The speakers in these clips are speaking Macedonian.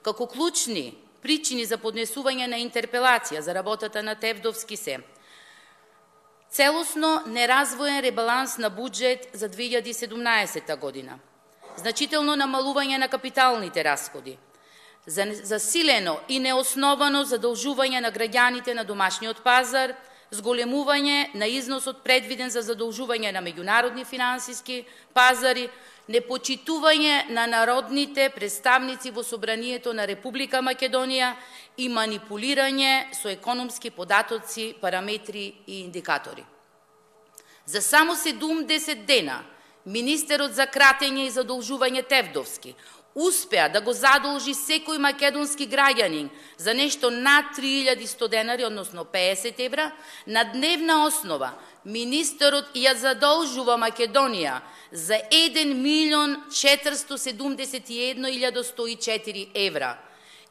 Како клучни причини за поднесување на интерпелација за работата на Тевдовски се целосно неразвоен ребаланс на буџет за 2017 година, значително намалување на капиталните расходи, засилено и неосновано задолжување на граѓаните на домашниот пазар, зголемување на износот предвиден за задолжување на меѓународни финансиски пазари, непочитување на народните представници во Собранието на Република Македонија и манипулирање со економски податоци, параметри и индикатори. За само 70 дена министерот за кратење и задолжување Тевдовски успеа да го задолжи секој македонски граѓанин за нешто над 3100 денари, односно 50 евра, на дневна основа министерот ја задолжува Македонија за 1.471.104 евра.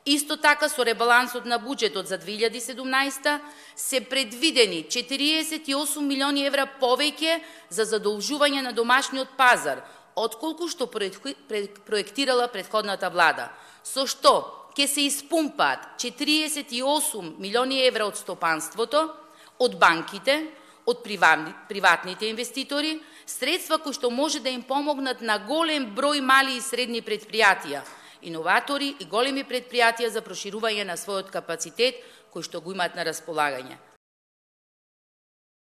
Исто така со ребалансот на буџетот за 2017 се предвидени 48 милиони евра повеќе за задолжување на домашниот пазар, отколку што проектирала претходната влада, со што ќе се испумпаат 48 милиони евра од стопанството, од банките, од приватните инвеститори, средства кои што може да им помогнат на голем број мали и средни предпријатија, иноватори и големи предпријатија за проширување на својот капацитет кои што го имаат на располагање.